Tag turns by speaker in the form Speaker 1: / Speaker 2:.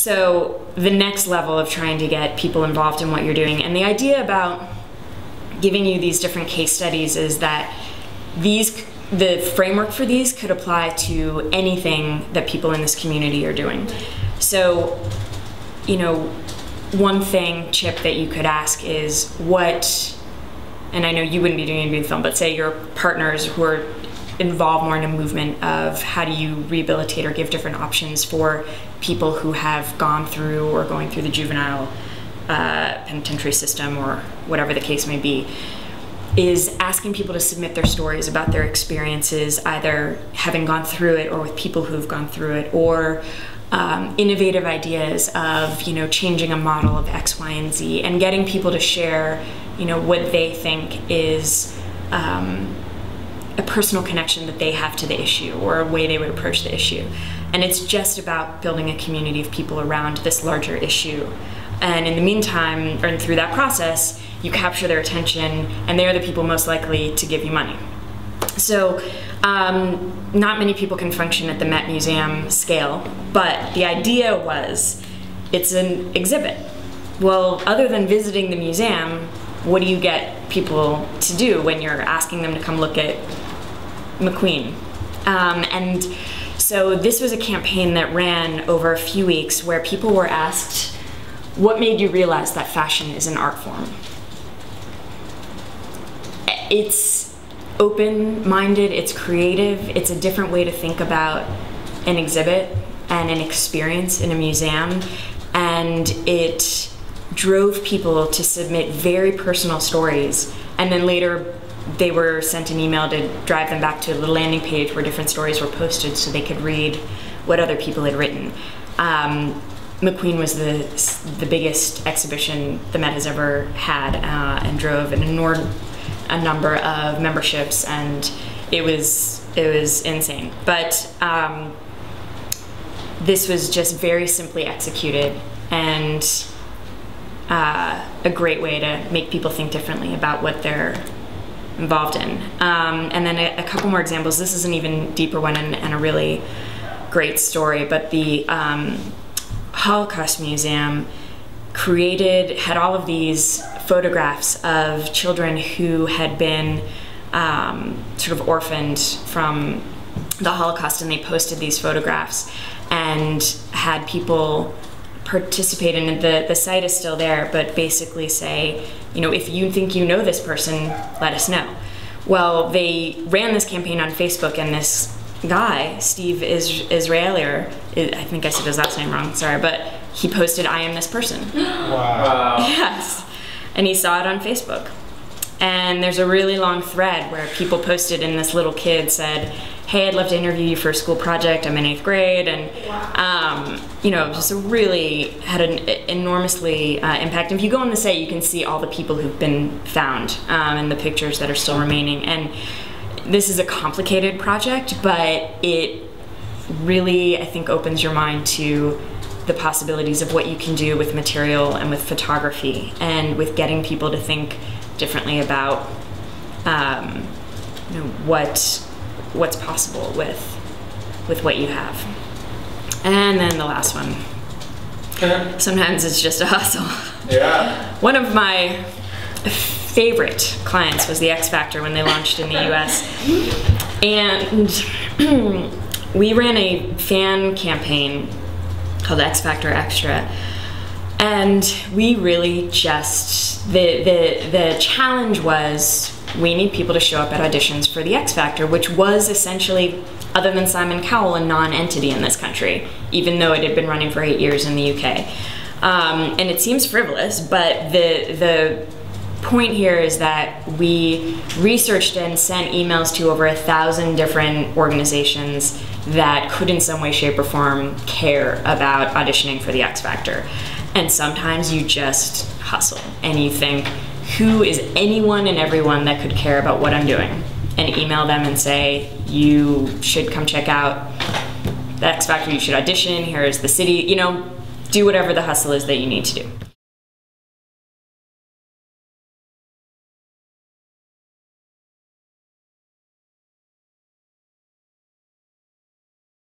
Speaker 1: So the next level of trying to get people involved in what you're doing, and the idea about giving you these different case studies is that the framework for these could apply to anything that people in this community are doing. So, you know, one thing, Chip, that you could ask is what, and I know you wouldn't be doing a film, but say your partners who are involved more in a movement of how do you rehabilitate or give different options for people who have gone through or going through the juvenile penitentiary system or whatever the case may be, is asking people to submit their stories about their experiences, either having gone through it or with people who've gone through it, or innovative ideas of, you know, changing a model of X, Y, and Z, and getting people to share, you know, what they think is a personal connection that they have to the issue or a way they would approach the issue. And it's just about building a community of people around this larger issue. And in the meantime, or through that process, you capture their attention, and they are the people most likely to give you money. So not many people can function at the Met Museum scale, but the idea was it's an exhibit. Well, other than visiting the museum, what do you get people to do when you're asking them to come look at McQueen? And so this was a campaign that ran over a few weeks where people were asked, what made you realize that fashion is an art form? It's open-minded, it's creative, it's a different way to think about an exhibit and an experience in a museum, and it drove people to submit very personal stories, and then later they were sent an email to drive them back to the landing page where different stories were posted so they could read what other people had written. McQueen was the biggest exhibition the Met has ever had, and drove a number of memberships, and it was insane. But this was just very simply executed, and a great way to make people think differently about what they're involved in. And then a couple more examples. This is an even deeper one and a really great story, but the Holocaust Museum had all of these photographs of children who had been sort of orphaned from the Holocaust, and they posted these photographs and had people participate in it. The site is still there, but basically say, you know, if you think you know this person, let us know. Well, they ran this campaign on Facebook, and this guy, Steve Israelier, I think I said his last name wrong, sorry, but he posted, "I am this person."
Speaker 2: Wow.
Speaker 1: Yes. And he saw it on Facebook. And there's a really long thread where people posted, and this little kid said, "Hey, I'd love to interview you for a school project. I'm in 8th grade." And, you know, just really had an enormously impact. And if you go on the site, you can see all the people who've been found and the pictures that are still remaining. And this is a complicated project, but it really, I think, opens your mind to the possibilities of what you can do with material and with photography and with getting people to think differently about you know, what's possible with what you have. And then the last one. Sometimes it's just a hustle.
Speaker 2: Yeah.
Speaker 1: One of my favorite clients was the X Factor when they launched in the US. And we ran a fan campaign called X Factor Extra. And we really just, the challenge was, we need people to show up at auditions for the X Factor, which was essentially, other than Simon Cowell, a non-entity in this country, even though it had been running for 8 years in the UK. And it seems frivolous, but the point here is that we researched and sent emails to over 1,000 different organizations that could in some way, shape, or form care about auditioning for the X Factor. And sometimes you just hustle and you think, who is anyone and everyone that could care about what I'm doing? And email them and say, you should come check out the X Factor, you should audition, here is the city, you know, do whatever the hustle is that you need to do.